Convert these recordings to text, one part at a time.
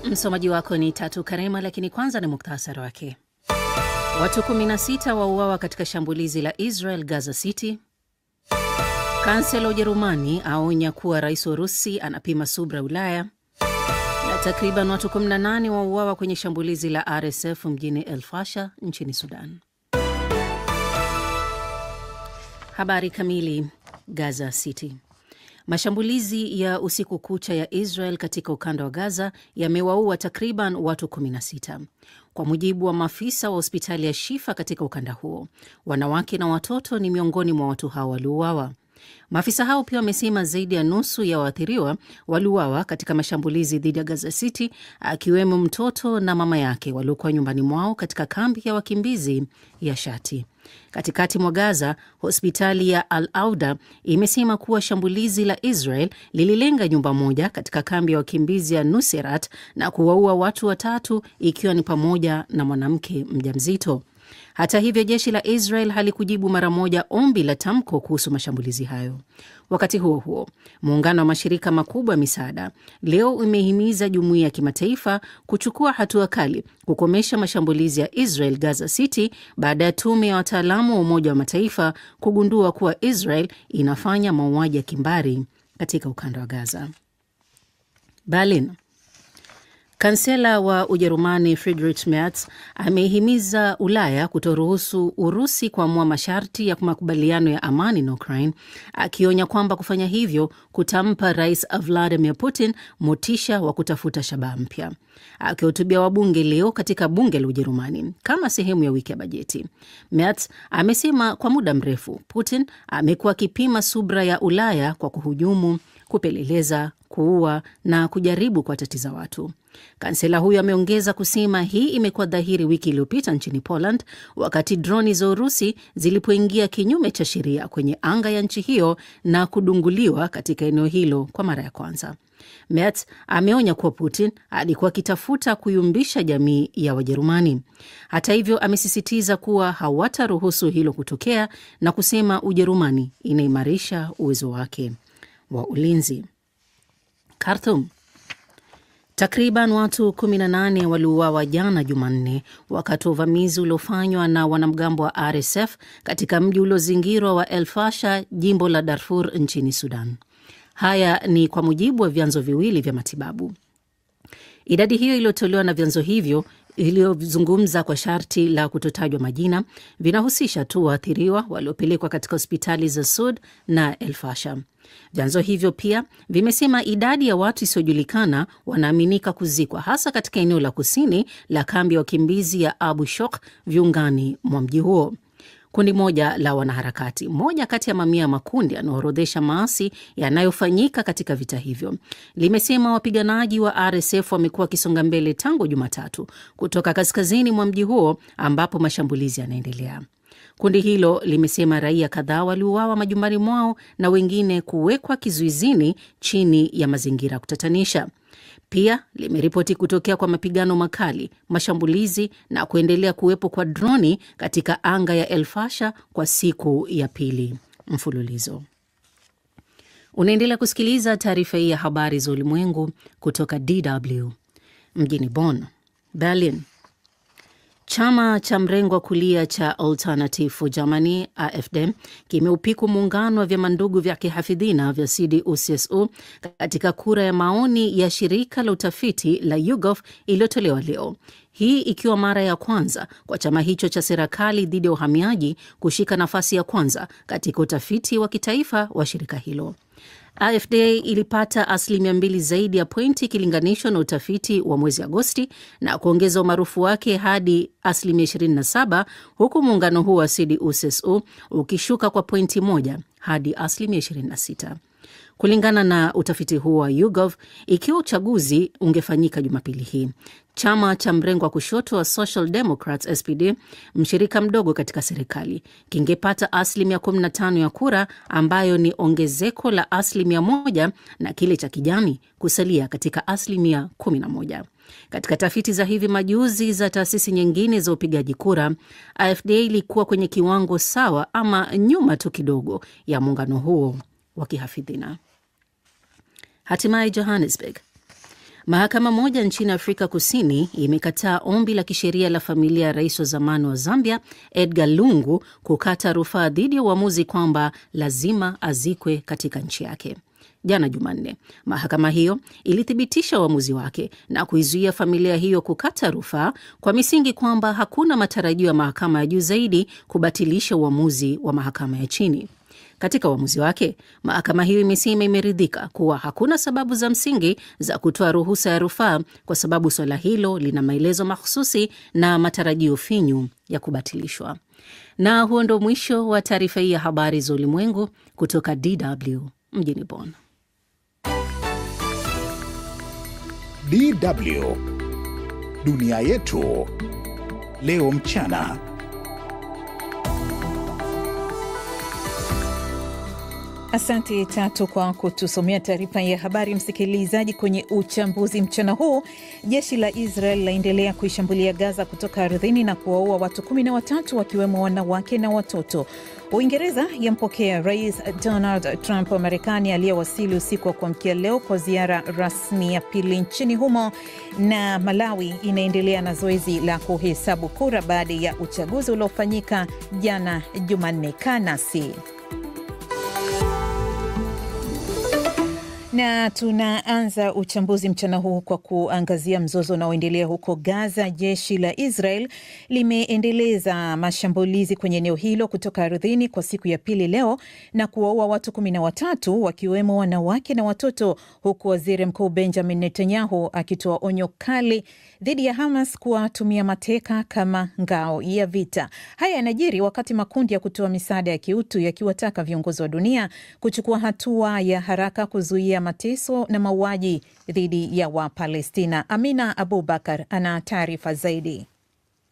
Msomaji wako ni Tatu Karema, lakini kwanza ni muktasari wake. Watu 16 wauawa katika shambulizi la Israel Gaza City. Kansela Ujerumani aonya kuwa rais wa Urusi anapima subra Ulaya. Na takriban watu 18 wauawa kwenye shambulizi la RSF mjini El Fasher nchini Sudan. Habari kamili. Gaza City. Mashambulizi ya usiku kucha ya Israel katika ukanda wa Gaza yamewaua takriban watu 16. Kwa mujibu wa maafisa wa hospitali ya Shifa katika ukanda huo, wanawake na watoto ni miongoni mwa watu hao waliouawa. Maafisa hao pia wamesema zaidi ya nusu ya waathiriwa waliuawa katika mashambulizi dhidi ya Gaza City, akiwemo mtoto na mama yake waliokuwa nyumbani mwao katika kambi ya wakimbizi ya Shati. Katikati mwa Gaza, hospitali ya Al-Auda imesema kuwa shambulizi la Israel lililenga nyumba moja katika kambi ya wakimbizi ya Nuseirat na kuwaua watu 3, ikiwa ni pamoja na mwanamke mjamzito. Hata hivyo, jeshi la Israel halikujibu mara moja ombi la tamko kuhusu mashambulizi hayo. Wakati huo huo, muungano wa mashirika makubwa ya misaada leo umehimiza jumuiya ya kimataifa kuchukua hatua kali kukomesha mashambulizi ya Israel Gaza City baada ya tume ya wataalamu wa Umoja wa Mataifa kugundua kuwa Israel inafanya mauaji ya kimbari katika ukanda wa Gaza. Berlin. Kansela wa Ujerumani Friedrich Merz amehimiza Ulaya kutoruhusu Urusi kuamua masharti ya makubaliano ya amani na Ukraine, akionya kwamba kufanya hivyo kutampa Rais Vladimir Putin motisha wa kutafuta shabaha mpya. Akihutubia wabunge leo katika bunge la Ujerumani kama sehemu ya wiki ya bajeti, Merz amesema kwa muda mrefu Putin amekuwa akipima subra ya Ulaya kwa kuhujumu, kupeleleza, kuua na kujaribu kuwatatiza watu. Kansela huyo ameongeza kusema hii imekuwa dhahiri wiki iliyopita nchini Poland, wakati droni za Urusi zilipoingia kinyume cha sheria kwenye anga ya nchi hiyo na kudunguliwa katika eneo hilo kwa mara ya kwanza. Merz ameonya kuwa Putin alikuwa akitafuta kuyumbisha jamii ya Wajerumani. Hata hivyo, amesisitiza kuwa hawataruhusu hilo kutokea na kusema Ujerumani inaimarisha uwezo wake wa ulinzi. Khartoum. Takriban watu 18 waliuawa jana Jumanne wakati wa uvamizi uliofanywa na wanamgambo wa RSF katika mji uliozingirwa wa El Fasher, jimbo la Darfur nchini Sudan. Haya ni kwa mujibu wa vyanzo viwili vya matibabu. Idadi hiyo iliyotolewa na vyanzo hivyo iliyozungumza kwa sharti la kutotajwa majina vinahusisha tu waathiriwa waliopelekwa katika hospitali za Sud na El Fasher. Vyanzo hivyo pia vimesema idadi ya watu isiyojulikana wanaaminika kuzikwa hasa katika eneo la kusini la kambi ya wakimbizi ya Abu Shok viungani mwa mji huo. Kundi moja la wanaharakati, moja kati ya mamia ya makundi yanayoorodhesha maasi yanayofanyika katika vita hivyo, limesema wapiganaji wa RSF wamekuwa wakisonga mbele tangu Jumatatu kutoka kaskazini mwa mji huo ambapo mashambulizi yanaendelea. Kundi hilo limesema raia kadhaa waliuawa majumbani mwao na wengine kuwekwa kizuizini chini ya mazingira kutatanisha. Pia limeripoti kutokea kwa mapigano makali, mashambulizi na kuendelea kuwepo kwa droni katika anga ya El Fasher kwa siku ya pili mfululizo. Unaendelea kusikiliza taarifa hii ya habari za ulimwengu kutoka DW mjini Bonn. Berlin. Chama cha mrengo wa kulia cha Alternative for Germany AfD kimeupiku muungano wa vyama ndugu vya kihafidhina vya CDU-CSU katika kura ya maoni ya shirika la utafiti la YouGov iliyotolewa leo. Hii ikiwa mara ya kwanza kwa chama hicho cha serikali dhidi ya uhamiaji kushika nafasi ya kwanza katika utafiti wa kitaifa wa shirika hilo. AfD ilipata 2% zaidi ya pointi ikilinganishwa na utafiti wa mwezi Agosti na kuongeza umaarufu wake hadi 27%, huku muungano huu wa CDU-CSU ukishuka kwa pointi 1 hadi 26%. Kulingana na utafiti huo wa YouGov, ikiwa uchaguzi ungefanyika Jumapili hii, chama cha mrengo wa kushoto wa Social Democrats SPD, mshirika mdogo katika serikali, kingepata 15% ya kura, ambayo ni ongezeko la 1%, na kile cha kijani kusalia katika 11%. Katika tafiti za hivi majuzi za taasisi nyingine za upigaji kura, AfD ilikuwa kwenye kiwango sawa ama nyuma tu kidogo ya muungano huo wa kihafidhina. Hatimaye Johannesburg. Mahakama moja nchini Afrika Kusini imekataa ombi la kisheria la familia ya rais wa zamani wa Zambia Edgar Lungu kukata rufaa dhidi ya uamuzi kwamba lazima azikwe katika nchi yake. Jana Jumanne, mahakama hiyo ilithibitisha uamuzi wake na kuizuia familia hiyo kukata rufaa kwa misingi kwamba hakuna matarajio ya mahakama ya juu zaidi kubatilisha uamuzi wa mahakama ya chini. Katika uamuzi wake, mahakama hiyo imesema imeridhika kuwa hakuna sababu za msingi za kutoa ruhusa ya rufaa kwa sababu swala hilo lina maelezo mahususi na matarajio finyu ya kubatilishwa. Na huo ndo mwisho wa taarifa hii ya habari za ulimwengu kutoka DW mjini Bonn. DW Dunia Yetu Leo Mchana. Asante Tatu kwa kutusomea taarifa ya habari. Msikilizaji, kwenye uchambuzi mchana huu, jeshi la Israel laendelea kuishambulia Gaza kutoka ardhini na kuwaua watu 13 wakiwemo wanawake na watoto. Uingereza yampokea Rais Donald Trump wa Marekani aliyewasili usiku wa kuamkia leo kwa ziara rasmi ya pili nchini humo, na Malawi inaendelea na zoezi la kuhesabu kura baada ya uchaguzi uliofanyika jana Jumanne. Kanasi na tunaanza uchambuzi mchana huu kwa kuangazia mzozo unaoendelea huko Gaza. Jeshi la Israel limeendeleza mashambulizi kwenye eneo hilo kutoka ardhini kwa siku ya pili leo na kuwaua watu 13 wakiwemo wanawake na watoto, huku waziri mkuu Benjamin Netanyahu akitoa onyo kali dhidi ya Hamas kuwatumia mateka kama ngao ya vita. Haya yanajiri wakati makundi ya kutoa misaada ya kiutu yakiwataka viongozi wa dunia kuchukua hatua ya haraka kuzuia mateso na mauaji dhidi ya Wapalestina. Amina Abubakar ana taarifa zaidi.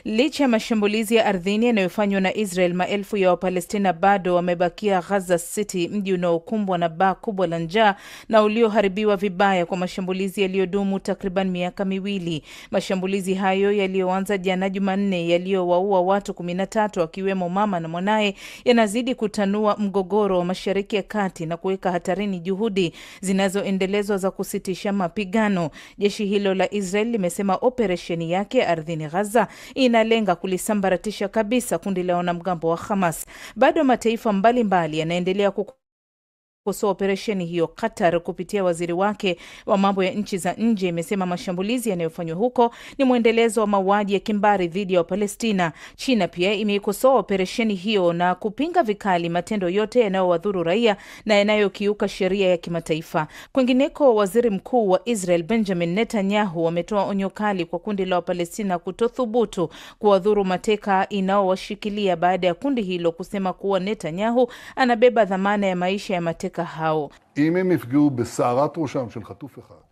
Licha ya mashambulizi ya ardhini yanayofanywa na Israel, maelfu ya Wapalestina bado wamebakia Gaza City, mji unaokumbwa na baa kubwa la njaa na ulioharibiwa vibaya kwa mashambulizi yaliyodumu takriban miaka miwili. Mashambulizi hayo yaliyoanza jana Jumanne yaliyowaua watu 13 wakiwemo mama na mwanae yanazidi kutanua mgogoro wa Mashariki ya Kati na kuweka hatarini juhudi zinazoendelezwa za kusitisha mapigano. Jeshi hilo la Israel limesema operesheni yake ardhini Gaza inalenga kulisambaratisha kabisa kundi la wanamgambo wa Hamas. Bado mataifa mbalimbali yanaendelea kukosoa operesheni hiyo. Qatar kupitia waziri wake wa mambo ya nchi za nje imesema mashambulizi yanayofanywa huko ni mwendelezo wa mauaji ya kimbari dhidi ya Palestina. China pia imeikosoa operesheni hiyo na kupinga vikali matendo yote yanayowadhuru raia na yanayokiuka sheria ya kimataifa. Kwingineko, waziri mkuu wa Israel Benjamin Netanyahu ametoa onyo kali kwa kundi la Palestina kutothubutu kuwadhuru mateka inaowashikilia baada ya kundi hilo kusema kuwa Netanyahu anabeba dhamana ya maisha ya mateka hao.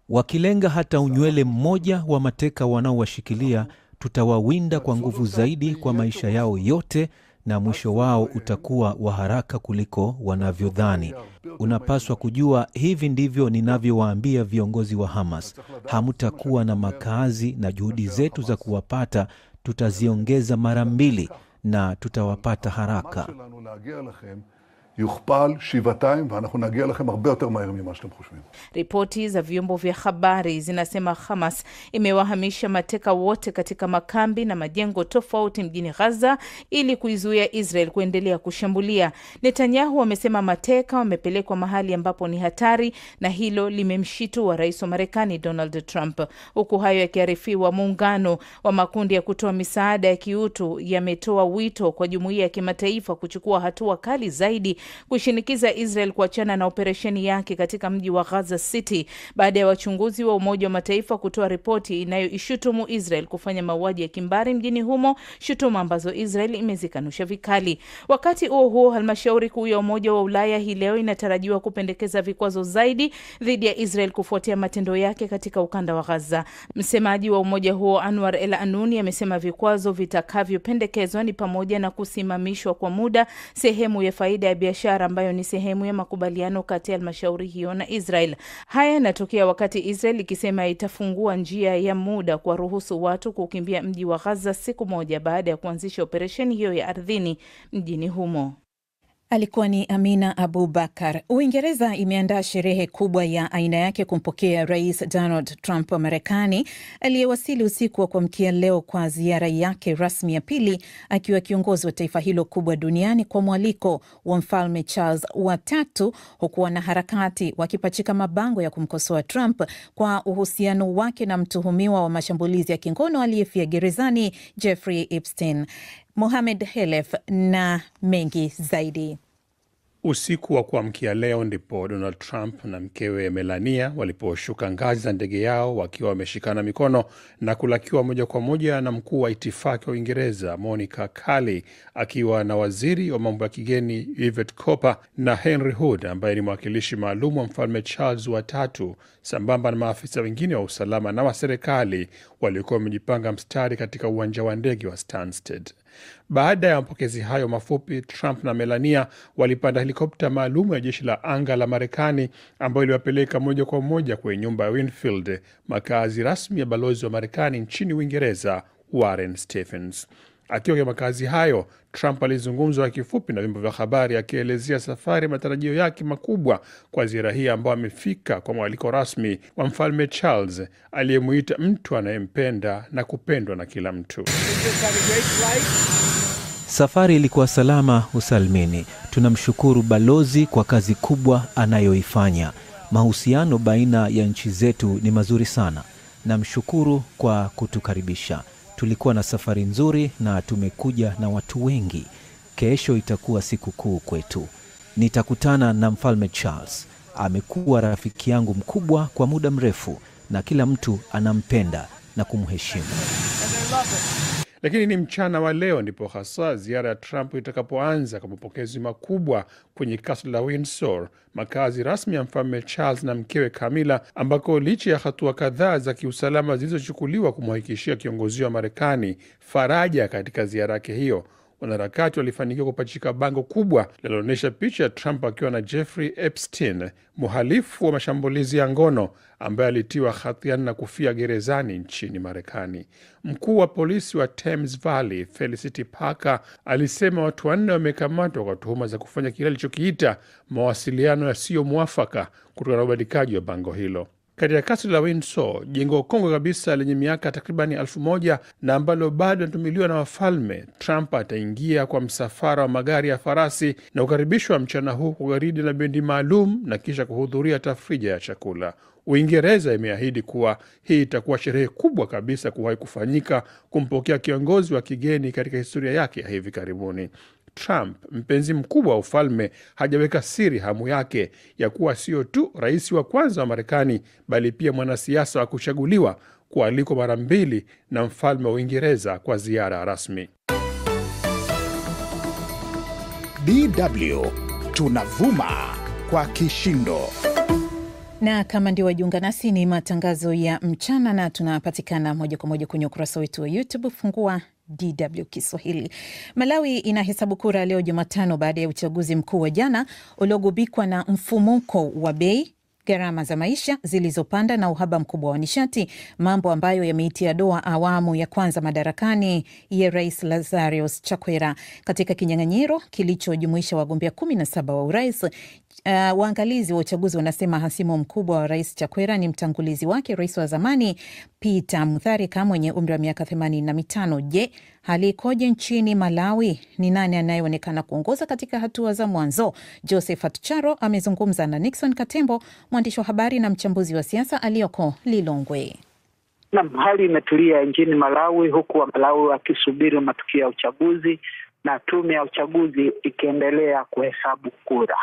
Wakilenga hata unywele mmoja wa mateka wanaowashikilia, tutawawinda kwa nguvu zaidi kwa maisha yao yote, na mwisho wao utakuwa wa haraka kuliko wanavyodhani. Unapaswa kujua, hivi ndivyo ninavyowaambia viongozi wa Hamas: hamtakuwa na makazi, na juhudi zetu za kuwapata tutaziongeza mara 2 na tutawapata haraka. יוכפל 7 ואנחנו נגיע לכם הרבה יותר מהר ממה שאתם חושבים. Ripoti za vyombo vya habari zinasema Hamas imewahamisha mateka wote katika makambi na majengo tofauti mjini Gaza ili kuizuia Israel kuendelea kushambulia. Netanyahu amesema mateka wamepelekwa mahali ambapo ni hatari, na hilo limemshitua rais wa Marekani Donald Trump. Huku hayo yakiarifiwa, muungano wa makundi ya kutoa misaada ya kiutu yametoa wito kwa jumuiya ya kimataifa kuchukua hatua kali zaidi kushinikiza Israel kuachana na operesheni yake katika mji wa Gaza City baada ya wachunguzi wa Umoja wa Mataifa kutoa ripoti inayoishutumu Israel kufanya mauaji ya kimbari mjini humo, shutuma ambazo Israel imezikanusha vikali. Wakati huo halmashauri kuu ya Umoja wa Ulaya hii leo inatarajiwa kupendekeza vikwazo zaidi dhidi ya Israel kufuatia matendo yake katika ukanda wa Gaza. Msemaji wa umoja huo Anwar El Anouni amesema vikwazo vitakavyopendekezwa ni pamoja na kusimamishwa kwa muda sehemu ya faida ya biashara ambayo ni sehemu ya makubaliano kati ya halmashauri hiyo na Israel. Haya yanatokea wakati Israel ikisema itafungua njia ya muda kwa ruhusu watu kukimbia mji wa Gaza siku moja baada ya kuanzisha operesheni hiyo ya ardhini mjini humo. Alikuwa ni Amina Abubakar. Uingereza imeandaa sherehe kubwa ya aina yake kumpokea Rais Donald Trump wa Marekani aliyewasili usiku wa kuamkia leo kwa ziara yake rasmi ya pili akiwa kiongozi wa taifa hilo kubwa duniani kwa mwaliko wa Mfalme Charles wa tatu, huku wanaharakati wakipachika mabango ya kumkosoa Trump kwa uhusiano wake na mtuhumiwa wa mashambulizi ya kingono aliyefia gerezani Jeffrey Epstein. Mohamed Helef na mengi zaidi. Usiku wa kuamkia leo ndipo Donald Trump na mkewe Melania waliposhuka ngazi za ndege yao wakiwa wameshikana mikono na kulakiwa moja kwa moja na mkuu wa itifaki wa Uingereza Monica Carley, akiwa na waziri wa mambo ya kigeni Yvette Cooper na Henry Hood ambaye ni mwakilishi maalum wa Mfalme Charles wa tatu, sambamba na maafisa wengine wa usalama na wa serikali waliokuwa wamejipanga mstari katika uwanja wa ndege wa Stansted. Baada ya mapokezi hayo mafupi, Trump na Melania walipanda helikopta maalumu ya jeshi la anga la Marekani ambayo iliwapeleka moja kwa moja kwenye nyumba ya Winfield, makazi rasmi ya balozi wa Marekani nchini Uingereza Warren Stephens. Akiwa kwa makazi hayo, Trump alizungumza kwa kifupi na vyombo vya habari akielezea safari matarajio yake makubwa kwa ziara hii ambayo amefika kwa mwaliko rasmi wa Mfalme Charles aliyemuita mtu anayempenda na kupendwa na kila mtu. Safari ilikuwa salama usalmini. Tunamshukuru balozi kwa kazi kubwa anayoifanya. Mahusiano baina ya nchi zetu ni mazuri sana. Namshukuru kwa kutukaribisha. Tulikuwa na safari nzuri na tumekuja na watu wengi. Kesho itakuwa siku kuu kwetu. Nitakutana na Mfalme Charles. Amekuwa rafiki yangu mkubwa kwa muda mrefu na kila mtu anampenda na kumheshimu. Lakini ni mchana wa leo ndipo hasa ziara ya Trump itakapoanza kwa mapokezi makubwa kwenye kasri la Windsor, makazi rasmi ya Mfalme Charles na mkewe Camilla, ambako licha ya hatua kadhaa za kiusalama zilizochukuliwa kumhakikishia kiongozi wa Marekani faraja katika ziara yake hiyo, wanaharakati walifanikiwa kupachika bango kubwa linaloonyesha picha ya Trump akiwa na Jeffrey Epstein, mhalifu wa mashambulizi ya ngono ambaye alitiwa hatiani na kufia gerezani nchini Marekani. Mkuu wa polisi wa Thames Valley, Felicity Parker, alisema watu 4 wamekamatwa kwa tuhuma za kufanya kile alichokiita mawasiliano yasiyo mwafaka kutokana na ubadilikaji wa bango hilo. Katika kasri la Windsor, jengo kongwe kabisa lenye miaka takribani 1000 na ambalo bado linatumiliwa na wafalme, Trump ataingia kwa msafara wa magari ya farasi na ukaribishwa mchana huu kwa gwaride na bendi maalum na kisha kuhudhuria tafrija ya chakula. Uingereza imeahidi kuwa hii itakuwa sherehe kubwa kabisa kuwahi kufanyika kumpokea kiongozi wa kigeni katika historia yake ya hivi karibuni. Trump, mpenzi mkubwa wa ufalme, hajaweka siri hamu yake ya kuwa sio tu rais wa kwanza wa Marekani bali pia mwanasiasa wa kuchaguliwa kualikwa mara 2 na mfalme wa Uingereza kwa ziara rasmi. DW tunavuma kwa kishindo. Na kama ndio wajiunga nasi, ni matangazo ya mchana na tunapatikana moja kwa moja kwenye ukurasa wetu wa YouTube. Fungua DW Kiswahili. Malawi inahesabu kura leo Jumatano baada ya uchaguzi mkuu wa jana uliogubikwa na mfumuko wa bei, gharama za maisha zilizopanda na uhaba mkubwa wa nishati, mambo ambayo yameitia doa awamu ya kwanza madarakani ya Rais Lazarus Chakwera. Katika kinyang'anyiro kilichojumuisha wagombea 17 wa urais, waangalizi wa uchaguzi wanasema hasimu mkubwa wa Rais Chakwera ni mtangulizi wake, rais wa zamani Peter Mutharika mwenye umri wa miaka 85. Je, hali ikoje nchini Malawi? Ni nani anayeonekana kuongoza katika hatua za mwanzo? Josephat Charo amezungumza na Nixon Katembo, mwandishi wa habari na mchambuzi wa siasa aliyoko Lilongwe. Naam, hali imetulia nchini Malawi, huku wa Malawi wakisubiri matukio ya uchaguzi na tume ya uchaguzi ikiendelea kuhesabu kura.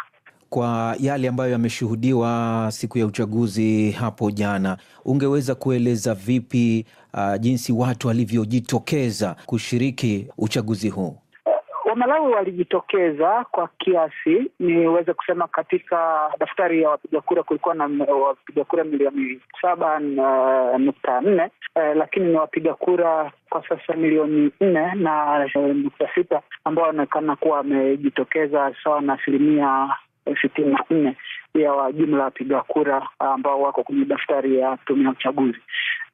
Kwa yale ambayo yameshuhudiwa siku ya uchaguzi hapo jana, ungeweza kueleza vipi jinsi watu walivyojitokeza kushiriki uchaguzi huu? Wamalawi walijitokeza kwa kiasi. Niweze kusema katika daftari ya wapiga kura kulikuwa na wapiga kura milioni 7.4, lakini ni wapiga kura kwa sasa milioni 4.6 ambao wanaonekana kuwa wamejitokeza sawa na 64% ya jumla wapiga kura ambao wako kwenye daftari ya tume ya uchaguzi.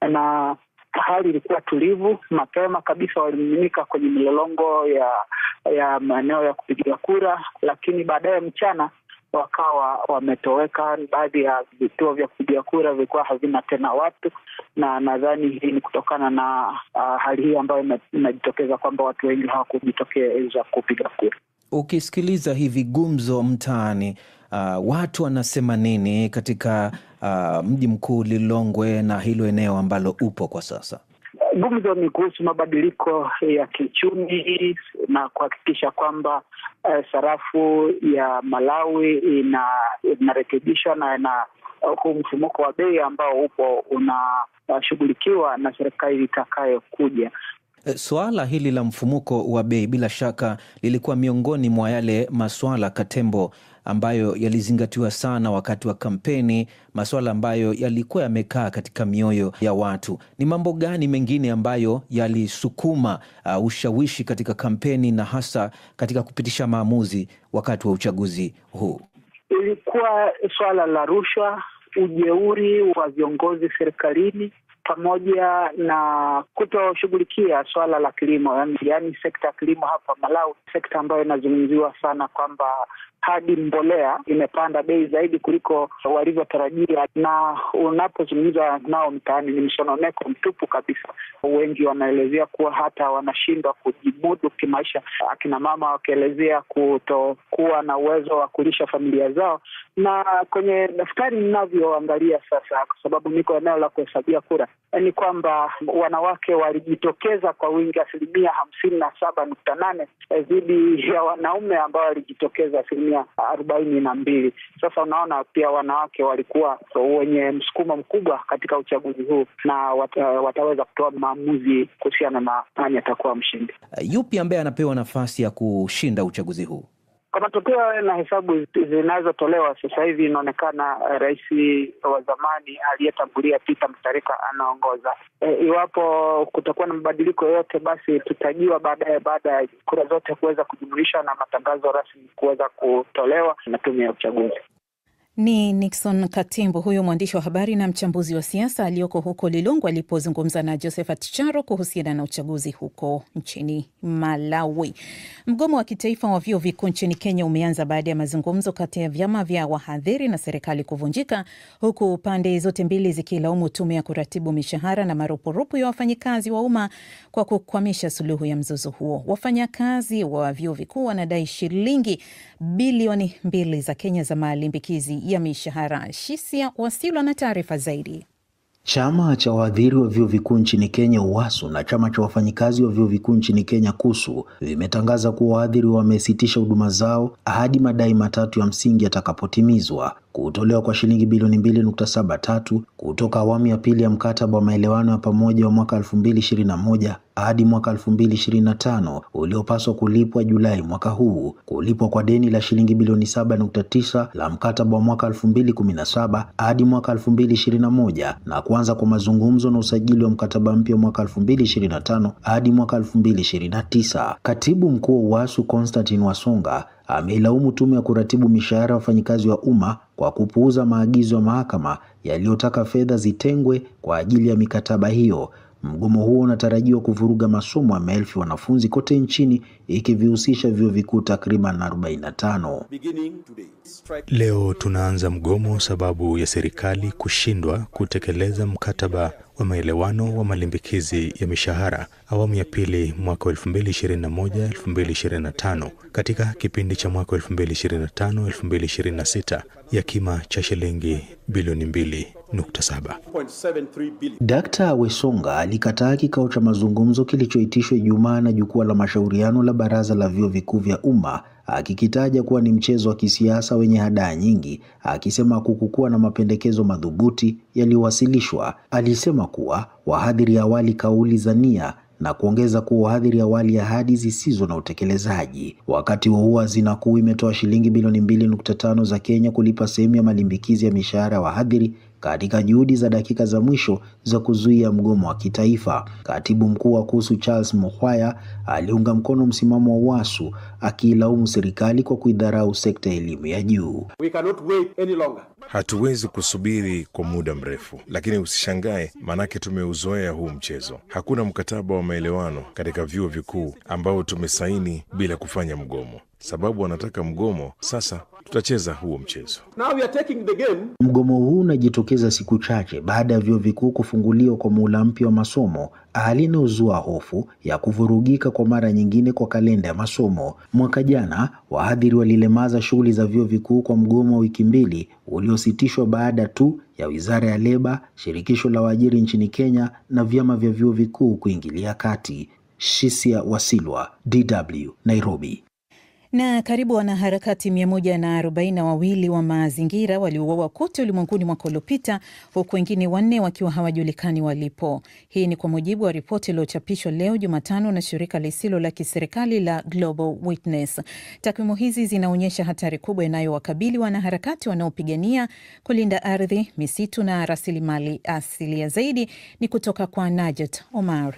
Na hali ilikuwa tulivu. Mapema kabisa walimiminika kwenye milolongo ya ya maeneo ya kupigia kura, lakini baadaye mchana wakawa wametoweka. Baadhi ya vituo vya kupigia kura vilikuwa havina tena watu, na nadhani hii ni kutokana na hali hii ambayo inajitokeza kwamba watu wengi hawakujitokeza kupiga kura. Ukisikiliza hivi gumzo mtaani, watu wanasema nini katika mji mkuu Lilongwe na hilo eneo ambalo upo kwa sasa? Gumzo ni kuhusu mabadiliko ya kiuchumi na kuhakikisha kwamba sarafu ya Malawi inarekebishwa na huu mfumuko wa bei ambao upo unashughulikiwa na serikali itakayokuja. Swala hili la mfumuko wa bei bila shaka lilikuwa miongoni mwa yale maswala Katembo ambayo yalizingatiwa sana wakati wa kampeni, maswala ambayo yalikuwa yamekaa katika mioyo ya watu. Ni mambo gani mengine ambayo yalisukuma ushawishi katika kampeni na hasa katika kupitisha maamuzi wakati wa uchaguzi huu? Ilikuwa swala la rushwa, ujeuri wa viongozi serikalini, pamoja na kutoshughulikia swala la kilimo, yani sekta ya kilimo hapa Malawi, sekta ambayo inazungumziwa sana kwamba hadi mbolea imepanda bei zaidi kuliko walivyotarajia, na unapozungumza nao mtaani ni msononeko mtupu kabisa. Wengi wanaelezea kuwa hata wanashindwa kujimudu kimaisha, akina mama wakielezea kutokuwa na uwezo wa kulisha familia zao. Na kwenye daftari ninavyoangalia sasa, kwa sababu niko eneo la kuhesabia kura, ni kwamba wanawake walijitokeza kwa wingi 57.8 dhidi ya wanaume ambao walijitokeza 42. Sasa unaona pia wanawake walikuwa wenye msukumo mkubwa katika uchaguzi huu, na wataweza kutoa maamuzi kuhusiana na nani atakuwa mshindi. Yupi ambaye anapewa nafasi ya kushinda uchaguzi huu? Kwa matokeo na hesabu zinazotolewa sasa hivi, inaonekana rais wa zamani aliyetangulia Peter Mutharika anaongoza. Iwapo kutakuwa na mabadiliko yote, basi tutajua baadaye, baada ya kura zote kuweza kujumlishwa na matangazo rasmi kuweza kutolewa na tume ya uchaguzi. Ni Nixon Katembo, huyo mwandishi wa habari na mchambuzi wa siasa aliyoko huko Lilongwe, alipozungumza na Josephat Charo kuhusiana na uchaguzi huko nchini Malawi. Mgomo wa kitaifa wa vyuo vikuu nchini Kenya umeanza baada ya mazungumzo kati ya vyama vya wahadhiri na serikali kuvunjika, huku pande zote mbili zikilaumu tume ya kuratibu mishahara na marupurupu ya wafanyikazi wa umma kwa kukwamisha suluhu ya mzozo huo. Wafanyakazi wa vyuo vikuu wanadai shilingi bilioni 2 za Kenya za malimbikizi ya mishahara. Shisia Wasilo na taarifa zaidi. Chama cha wahadhiri wa vyuo vikuu nchini Kenya UWASU na chama cha wafanyikazi wa vyuo vikuu nchini Kenya KUSU vimetangaza kuwa wahadhiri wamesitisha huduma zao hadi madai matatu ya msingi yatakapotimizwa: kutolewa kwa shilingi bilioni 2.73 kutoka awamu ya pili ya mkataba wa maelewano ya pamoja wa mwaka 2021 hadi mwaka 2025 uliopaswa kulipwa Julai mwaka huu, kulipwa kwa deni la shilingi bilioni 7.9 la mkataba wa mwaka 2017 hadi mwaka 2021 na kuanza kwa mazungumzo na usajili wa mkataba mpya mwaka 2025 hadi mwaka 2029. Katibu mkuu wa UWASU Constantine Wasonga ameilaumu tume ya kuratibu mishahara ya wafanyikazi wa umma kwa kupuuza maagizo ya mahakama yaliyotaka fedha zitengwe kwa ajili ya mikataba hiyo. Mgomo huo unatarajiwa kuvuruga masomo ya maelfu wanafunzi kote nchini, ikivihusisha vyuo vikuu takriban 45. Leo tunaanza mgomo sababu ya serikali kushindwa kutekeleza mkataba wa maelewano wa malimbikizi ya mishahara awamu ya pili mwaka 2021-2025 katika kipindi cha mwaka 2025-2026 ya kima cha shilingi bilioni 2.7. Dr. Wesonga alikataa kikao cha mazungumzo kilichoitishwa Ijumaa na jukwaa la mashauriano la baraza la vyuo vikuu vya umma, akikitaja kuwa ni mchezo wa kisiasa wenye hadaa nyingi, akisema hakukuwa na mapendekezo madhubuti yaliyowasilishwa. Alisema kuwa wahadhiri awali kauli za nia na kuongeza kuwa wahadhiri awali ahadi zisizo na utekelezaji. Wakati huo hazina kuu imetoa shilingi bilioni 2.5 za Kenya kulipa sehemu ya malimbikizi ya mishahara ya wahadhiri katika juhudi za dakika za mwisho za kuzuia mgomo wa kitaifa. Katibu mkuu wa KUSU Charles Mukhwaya aliunga mkono msimamo wa UWASU, akiilaumu serikali kwa kuidharau sekta ya elimu ya juu. Hatuwezi kusubiri kwa muda mrefu, lakini usishangae, manake tumeuzoea huu mchezo. Hakuna mkataba wa maelewano katika vyuo vikuu ambao tumesaini bila kufanya mgomo. Sababu wanataka mgomo, sasa tutacheza huo mchezo. Mgomo huu unajitokeza siku chache baada ya vyuo vikuu kufunguliwa kwa muhula mpya wa masomo, hali inayozua hofu ya kuvurugika kwa mara nyingine kwa kalenda ya masomo. Mwaka jana, wahadhiri walilemaza shughuli za vyuo vikuu kwa mgomo wa wiki mbili uliositishwa baada tu ya Wizara ya Leba, Shirikisho la Waajiri nchini Kenya na vyama vya vyuo vikuu kuingilia kati. Shisia Wasilwa, DW, Nairobi. Na karibu wanaharakati 142 wa mazingira waliuawa kote ulimwenguni mwaka uliopita, huku wengine 4 wakiwa hawajulikani walipo. Hii ni kwa mujibu wa ripoti iliyochapishwa leo Jumatano na shirika lisilo la kiserikali la Global Witness. Takwimu hizi zinaonyesha hatari kubwa inayowakabili wanaharakati wanaopigania kulinda ardhi, misitu na rasilimali asilia. Zaidi ni kutoka kwa Najat Omar.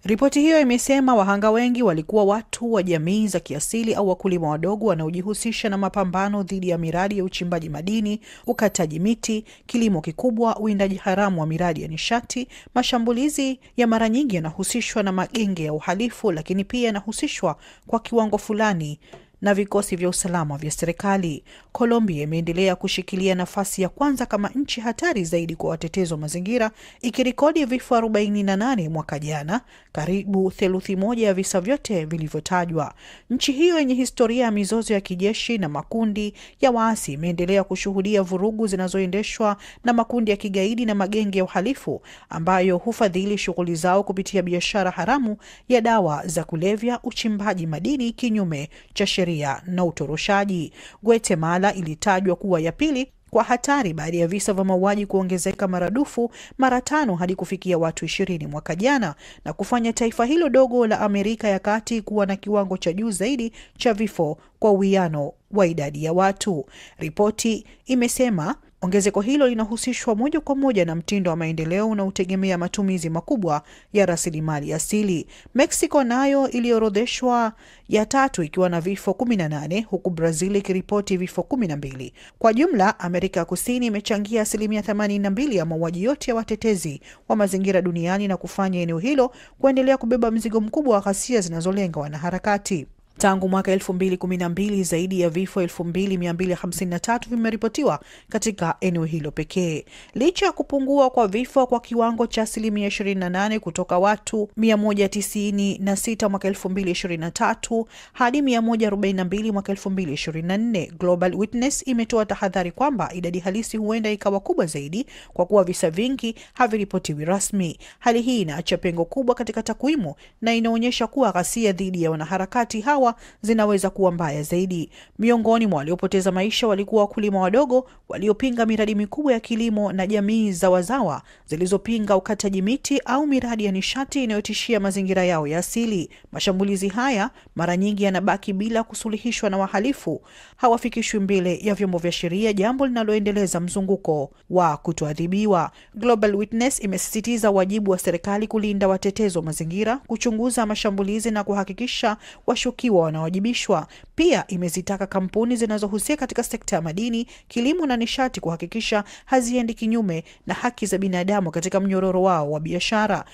Ripoti hiyo imesema wahanga wengi walikuwa watu wa jamii za kiasili au wakulima wadogo wanaojihusisha na mapambano dhidi ya miradi ya uchimbaji madini, ukataji miti, kilimo kikubwa, uwindaji haramu wa miradi ya nishati. Mashambulizi ya mara nyingi yanahusishwa na magenge ya uhalifu, lakini pia yanahusishwa kwa kiwango fulani na vikosi vya usalama vya serikali. Colombia imeendelea kushikilia nafasi ya kwanza kama nchi hatari zaidi kwa watetezi wa mazingira, ikirekodi vifo 48 mwaka jana, karibu theluthi moja ya visa vyote vilivyotajwa. Nchi hiyo yenye historia ya mizozo ya kijeshi na makundi ya waasi imeendelea kushuhudia vurugu zinazoendeshwa na makundi ya kigaidi na magenge ya uhalifu ambayo hufadhili shughuli zao kupitia biashara haramu ya dawa za kulevya, uchimbaji madini kinyume cha sheria na utoroshaji. Guatemala ilitajwa kuwa ya pili kwa hatari baada ya visa vya mauaji kuongezeka mara 5 hadi kufikia watu 20 mwaka jana, na kufanya taifa hilo dogo la Amerika ya Kati kuwa na kiwango cha juu zaidi cha vifo kwa uwiano wa idadi ya watu. Ripoti imesema ongezeko hilo linahusishwa moja kwa moja na mtindo wa maendeleo unaotegemea matumizi makubwa ya rasilimali asili. Mexico nayo iliorodheshwa ya tatu ikiwa na vifo 18, huku Brazil ikiripoti vifo 12. Kwa jumla, Amerika ya Kusini imechangia 82% ya mauaji yote ya watetezi wa mazingira duniani na kufanya eneo hilo kuendelea kubeba mzigo mkubwa wa ghasia zinazolenga wanaharakati. Tangu mwaka 2012 zaidi ya vifo 2253 vimeripotiwa katika eneo hilo pekee. Licha ya kupungua kwa vifo kwa kiwango cha 28% kutoka watu 196 mwaka 2023 hadi 142 mwaka 2024, Global Witness imetoa tahadhari kwamba idadi halisi huenda ikawa kubwa zaidi kwa kuwa visa vingi haviripotiwi rasmi. Hali hii inaacha pengo kubwa katika takwimu na inaonyesha kuwa ghasia dhidi ya wanaharakati hawa zinaweza kuwa mbaya zaidi. Miongoni mwa waliopoteza maisha walikuwa wakulima wadogo waliopinga miradi mikubwa ya kilimo na jamii za wazawa zilizopinga ukataji miti au miradi ya nishati inayotishia mazingira yao ya asili. Mashambulizi haya mara nyingi yanabaki bila kusuluhishwa na wahalifu hawafikishwi mbele ya vyombo vya sheria, jambo linaloendeleza mzunguko wa kutoadhibiwa. Global Witness imesisitiza wajibu wa serikali kulinda watetezi wa mazingira, kuchunguza mashambulizi na kuhakikisha washukiwa wanawajibishwa. Pia imezitaka kampuni zinazohusika katika sekta ya madini, kilimo na nishati kuhakikisha haziendi kinyume na haki za binadamu katika mnyororo wao wa biashara.